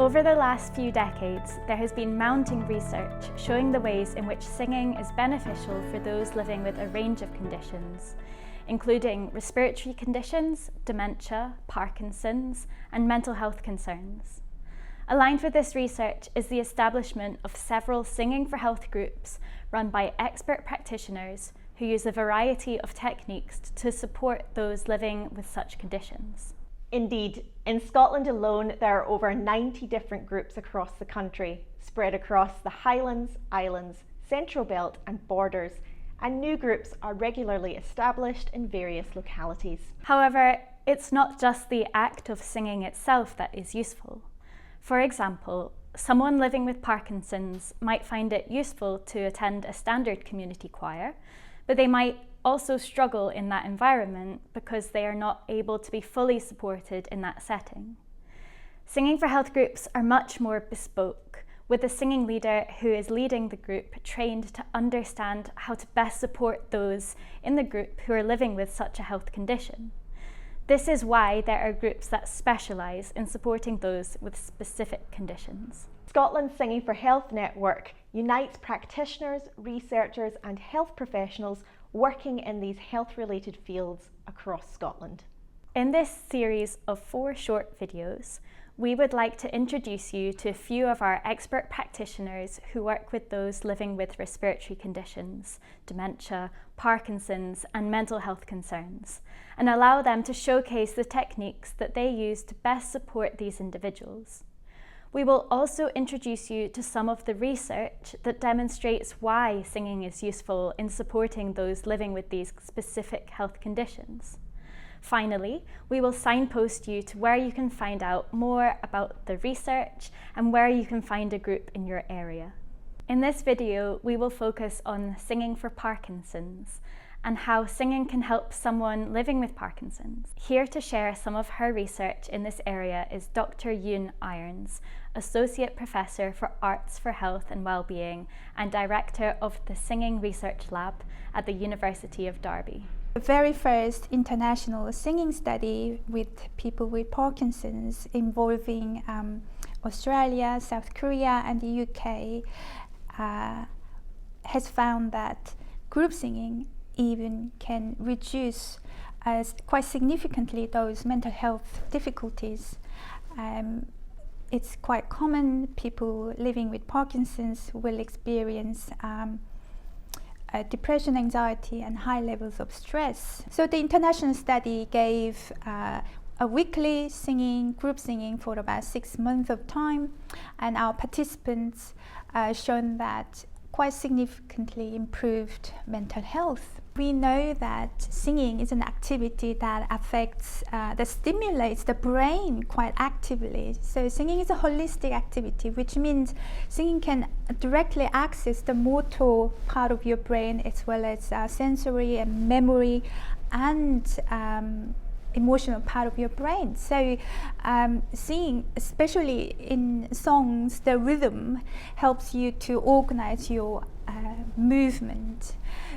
Over the last few decades, there has been mounting research showing the ways in which singing is beneficial for those living with a range of conditions, including respiratory conditions, dementia, Parkinson's, and mental health concerns. Aligned with this research is the establishment of several Singing for Health groups run by expert practitioners who use a variety of techniques to support those living with such conditions. Indeed, in Scotland alone, there are over 90 different groups across the country, spread across the Highlands, Islands, Central Belt and Borders, and new groups are regularly established in various localities. However, it's not just the act of singing itself that is useful. For example, someone living with Parkinson's might find it useful to attend a standard community choir, but they might also struggle in that environment because they are not able to be fully supported in that setting. Singing for Health groups are much more bespoke, with the singing leader who is leading the group trained to understand how to best support those in the group who are living with such a health condition. This is why there are groups that specialise in supporting those with specific conditions. Scotland's Singing for Health network unites practitioners, researchers and health professionals working in these health-related fields across Scotland. In this series of 4 short videos, we would like to introduce you to a few of our expert practitioners who work with those living with respiratory conditions, dementia, Parkinson's and mental health concerns, and allow them to showcase the techniques that they use to best support these individuals. We will also introduce you to some of the research that demonstrates why singing is useful in supporting those living with these specific health conditions. Finally, we will signpost you to where you can find out more about the research and where you can find a group in your area. In this video, we will focus on Singing for Parkinson's and how singing can help someone living with Parkinson's. Here to share some of her research in this area is Dr. Yoon, Associate Professor for Arts for Health and Wellbeing and Director of the Singing Research Lab at the University of Derby. The very first international singing study with people with Parkinson's involving Australia, South Korea and the UK has found that group singing even can reduce quite significantly those mental health difficulties. It's quite common people living with Parkinson's will experience depression, anxiety and high levels of stress. So the international study gave a weekly group singing for about 6 months of time, and our participants shown that quite significantly improved mental health. We know that singing is an activity that that stimulates the brain quite actively. So singing is a holistic activity, which means singing can directly access the motor part of your brain as well as sensory and memory and emotional part of your brain. So singing, especially in songs, the rhythm helps you to organize your movement.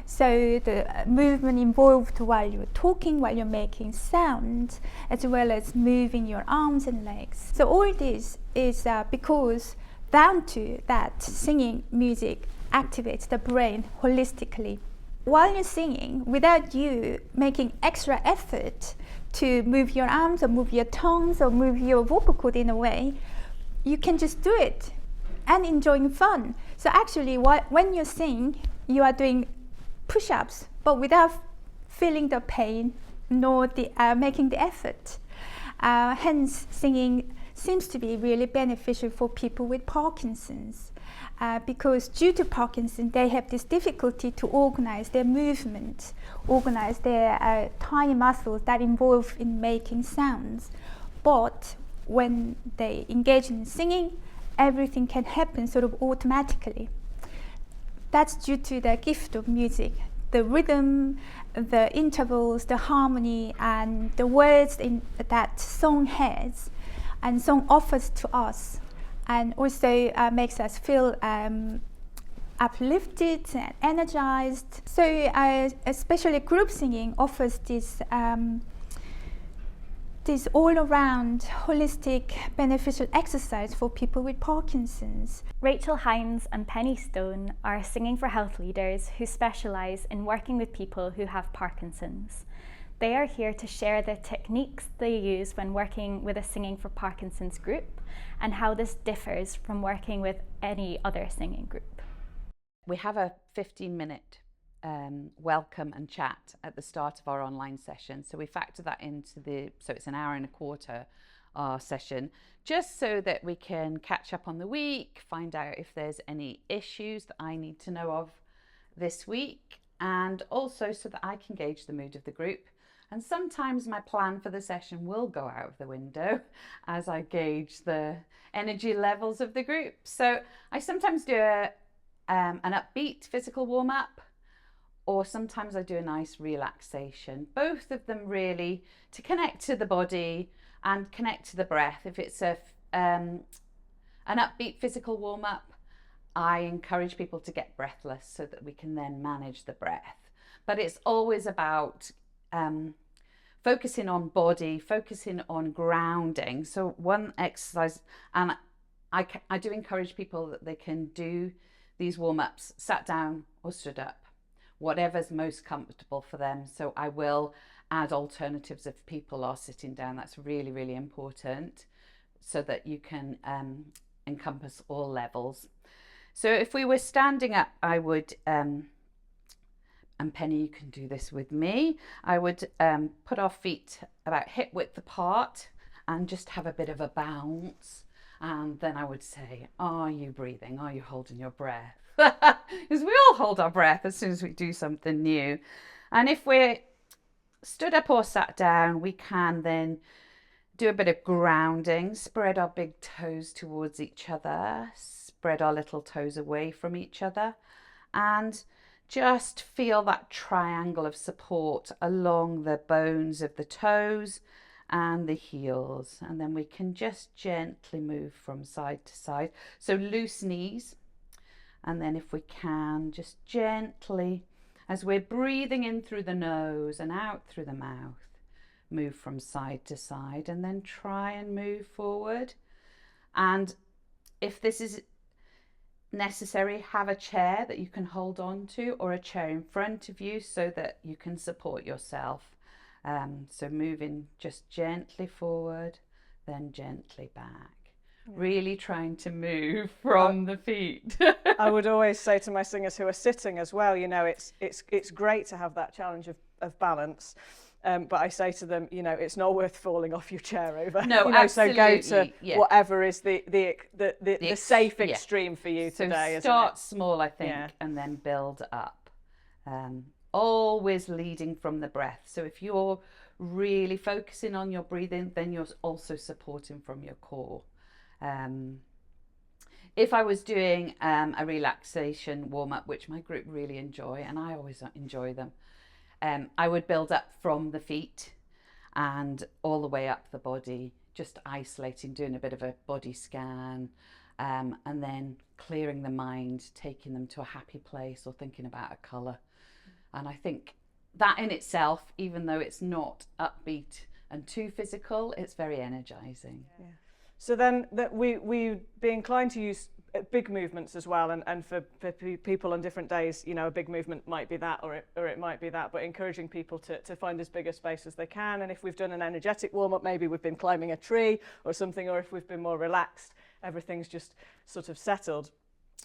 So the movement involved while you're talking, while you're making sound, as well as moving your arms and legs. So all this is because down to that singing music activates the brain holistically. While you're singing, without you making extra effort to move your arms or move your tongues or move your vocal cord in a way, you can just do it and enjoying fun. So actually when you sing, you are doing push-ups, but without feeling the pain nor making the effort. Hence, singing seems to be really beneficial for people with Parkinson's. Because due to Parkinson, they have this difficulty to organize their movement, organize their tiny muscles that involve in making sounds. But when they engage in singing, everything can happen sort of automatically. That's due to the gift of music, the rhythm, the intervals, the harmony, and the words that song has and song offers to us, and also makes us feel uplifted and energized. So especially group singing offers this this all-around holistic beneficial exercise for people with Parkinson's. Rachel Hynes and Penny Stone are Singing for Health leaders who specialise in working with people who have Parkinson's. They are here to share the techniques they use when working with a Singing for Parkinson's group and how this differs from working with any other singing group. We have a 15-minute welcome and chat at the start of our online session. So we factor that into so it's an hour and a quarter our session, just so that we can catch up on the week, find out if there's any issues that I need to know of this week, and also so that I can gauge the mood of the group. And sometimes my plan for the session will go out of the window as I gauge the energy levels of the group. So I sometimes do an upbeat physical warm-up, or sometimes I do a nice relaxation. Both of them really to connect to the body and connect to the breath. If it's an upbeat physical warm-up, I encourage people to get breathless so that we can then manage the breath. But it's always about focusing on body, focusing on grounding. So one exercise, and I do encourage people that they can do these warm-ups sat down or stood up, whatever's most comfortable for them. So I will add alternatives if people are sitting down. That's really, really important so that you can encompass all levels. So if we were standing up, I would, and Penny, you can do this with me, I would put our feet about hip width apart and just have a bit of a bounce. And then I would say, are you breathing? Are you holding your breath? Because we all hold our breath as soon as we do something new. And if we're stood up or sat down, we can then do a bit of grounding, spread our big toes towards each other, spread our little toes away from each other, and just feel that triangle of support along the bones of the toes and the heels. And then we can just gently move from side to side. So loose knees. And then if we can, just gently, as we're breathing in through the nose and out through the mouth, move from side to side, and then try and move forward. And if this is necessary, have a chair that you can hold on to, or a chair in front of you so that you can support yourself. So moving just gently forward, then gently back. Really trying to move from the feet. I would always say to my singers who are sitting as well, you know, it's great to have that challenge of balance. But I say to them, you know, it's not worth falling off your chair over. No, you know, absolutely. So go to whatever is the safe extreme for you today. So start isn't it? small, I think, and then build up. Always leading from the breath. So if you're really focusing on your breathing, then you're also supporting from your core. If I was doing a relaxation warm-up, which my group really enjoy, and I always enjoy them, I would build up from the feet and all the way up the body, just isolating, doing a bit of a body scan, and then clearing the mind, taking them to a happy place or thinking about a colour. And I think that in itself, even though it's not upbeat and too physical, it's very energising. Yeah. So then that we'd be inclined to use big movements as well, and for people on different days, you know, a big movement might be that, or it might be that, but encouraging people to find as big a space as they can. And if we've done an energetic warm-up, maybe we've been climbing a tree or something, or if we've been more relaxed, everything's just sort of settled.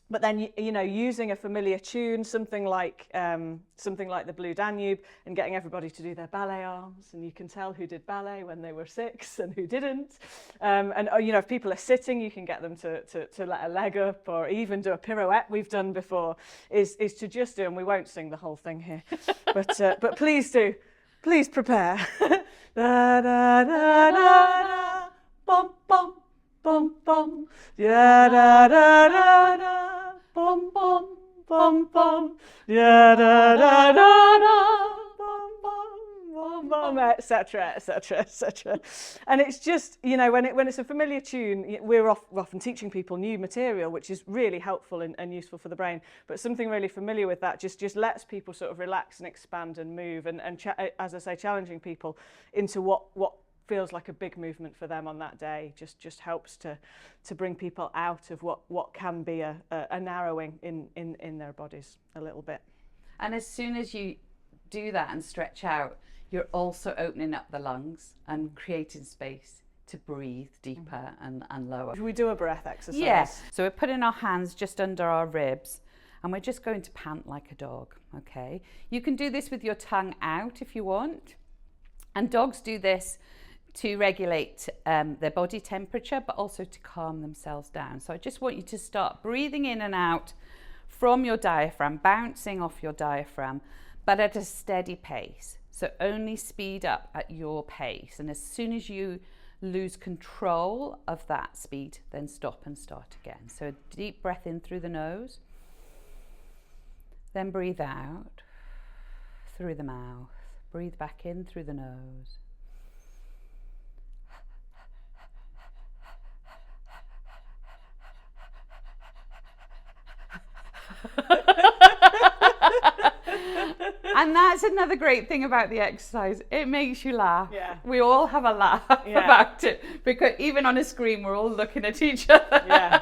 But then, you know, using a familiar tune, something like the Blue Danube, and getting everybody to do their ballet arms, and you can tell who did ballet when they were 6 and who didn't. And you know, if people are sitting, you can get them to let a leg up, or even do a pirouette. We've done before is to just do, and we won't sing the whole thing here, but please do, please prepare. Da da da da da, bum bum. Bum bum, yeah da da da da, bum bum bum bum, yeah da da da da, bum bum bum bum, etc., etc., etc. And it's just, you know, when it's a familiar tune, we're often teaching people new material, which is really helpful and useful for the brain. But something really familiar with that just lets people sort of relax and expand and move, and as I say, challenging people into what feels like a big movement for them on that day, just helps to bring people out of what can be a narrowing in their bodies a little bit. And as soon as you do that and stretch out, you're also opening up the lungs and creating space to breathe deeper and lower. Should we do a breath exercise? Yes. So we're putting our hands just under our ribs and we're just going to pant like a dog, okay? You can do this with your tongue out if you want. And dogs do this to regulate their body temperature, but also to calm themselves down. So I just want you to start breathing in and out from your diaphragm, bouncing off your diaphragm, but at a steady pace. So only speed up at your pace. And as soon as you lose control of that speed, then stop and start again. So a deep breath in through the nose, then breathe out through the mouth. Breathe back in through the nose. And that's another great thing about the exercise. It makes you laugh. Yeah. We all have a laugh about it, because even on a screen we're all looking at each other. Yeah.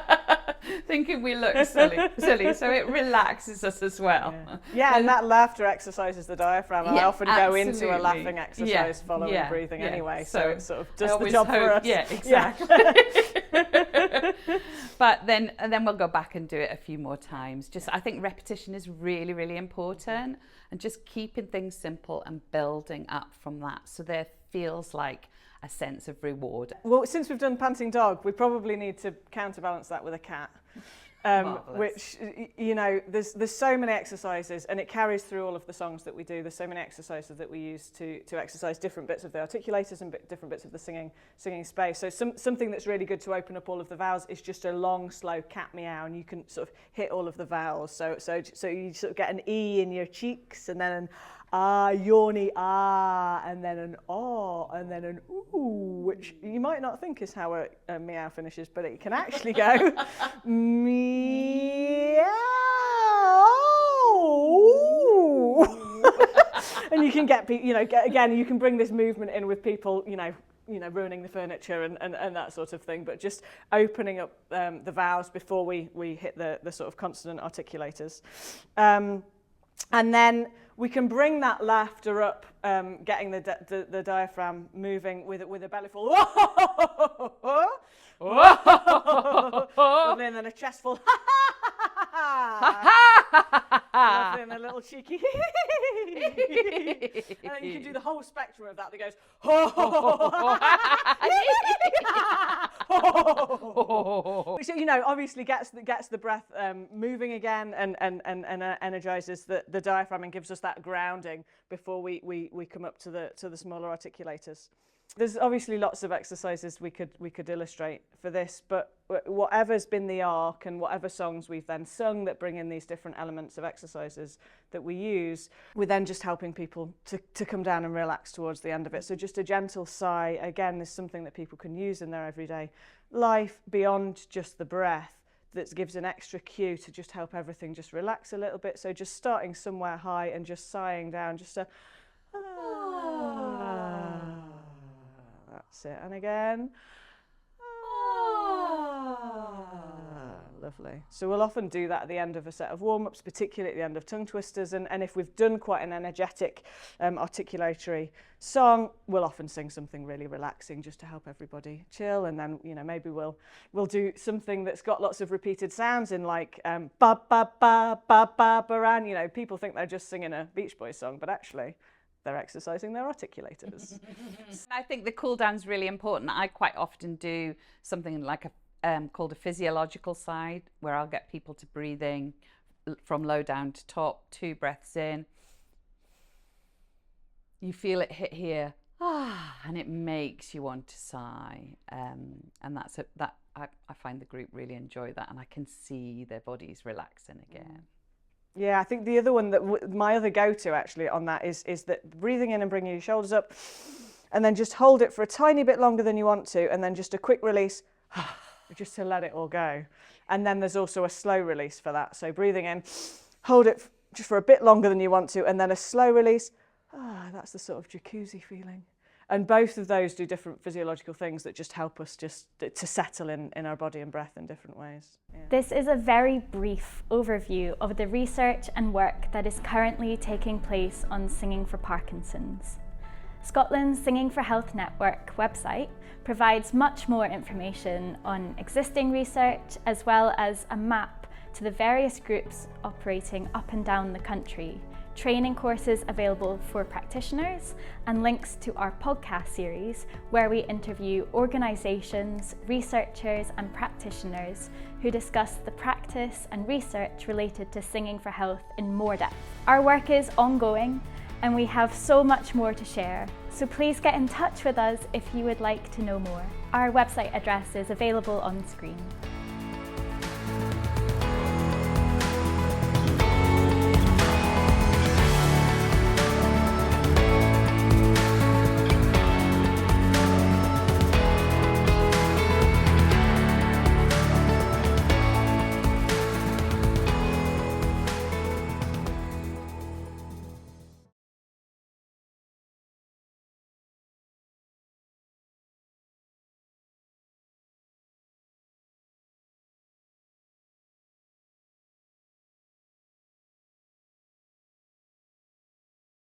Thinking we look silly. So it relaxes us as well. Yeah, and that laughter exercises the diaphragm. I often go into a absolutely. laughing exercise following breathing anyway, so it sort of does the job for us. Yeah, exactly. But then we'll go back and do it a few more times. Just I think repetition is really, really important, and just keeping things simple and building up from that, so there feels like a sense of reward. Well, since we've done panting dog, we probably need to counterbalance that with a cat. Which, you know, there's so many exercises, and it carries through all of the songs that we do. There's so many exercises that we use to exercise different bits of the articulators and different bits of the singing space. So something that's really good to open up all of the vowels is just a long, slow cat meow, and you can sort of hit all of the vowels. So you sort of get an E in your cheeks, and then an ah, yawny ah, and then an ah, and then an ooh, which you might not think is how a meow finishes, but it can actually go meow. And you can get, you know, again, you can bring this movement in with people, you know, ruining the furniture and that sort of thing, but just opening up the vowels before we hit the sort of consonant articulators. And then we can bring that laughter up, getting the diaphragm moving with a belly full. Lovely, and then a chest full. Lovely, and a little cheeky. And then you can do the whole spectrum of that goes. Which, you know, obviously gets the breath moving again and energizes the diaphragm and gives us that grounding before we come up to the smaller articulators. There's obviously lots of exercises we could illustrate for this, but whatever's been the arc and whatever songs we've then sung that bring in these different elements of exercises that we use, we're then just helping people to come down and relax towards the end of it. So just a gentle sigh, again, is something that people can use in their everyday life beyond just the breath, that gives an extra cue to just help everything just relax a little bit. So just starting somewhere high and just sighing down, just a that's it, and again. Lovely. So we'll often do that at the end of a set of warm-ups, particularly at the end of tongue twisters, and if we've done quite an energetic articulatory song, we'll often sing something really relaxing just to help everybody chill, and then, you know, maybe we'll do something that's got lots of repeated sounds in, like ba ba ba ba ba ba, you know, people think they're just singing a Beach Boys song, but actually they're exercising their articulators. I think the cool down is really important. I quite often do something like called a physiological side, where I'll get people to breathing from low down to top, 2 breaths in. You feel it hit here, and it makes you want to sigh. And I find the group really enjoy that, and I can see their bodies relaxing again. Yeah, I think the other one that my other go-to actually on that is that breathing in and bringing your shoulders up, and then just hold it for a tiny bit longer than you want to, and then just a quick release, just to let it all go. And then there's also a slow release for that. So breathing in, hold it just for a bit longer than you want to, and then a slow release. That's the sort of jacuzzi feeling. And both of those do different physiological things that just help us just to settle in our body and breath in different ways. Yeah. This is a very brief overview of the research and work that is currently taking place on singing for Parkinson's. Scotland's Singing for Health Network website provides much more information on existing research, as well as a map to the various groups operating up and down the country, training courses available for practitioners, and links to our podcast series where we interview organisations, researchers and practitioners who discuss the practice and research related to singing for health in more depth. Our work is ongoing and we have so much more to share, so please get in touch with us if you would like to know more. Our website address is available on screen.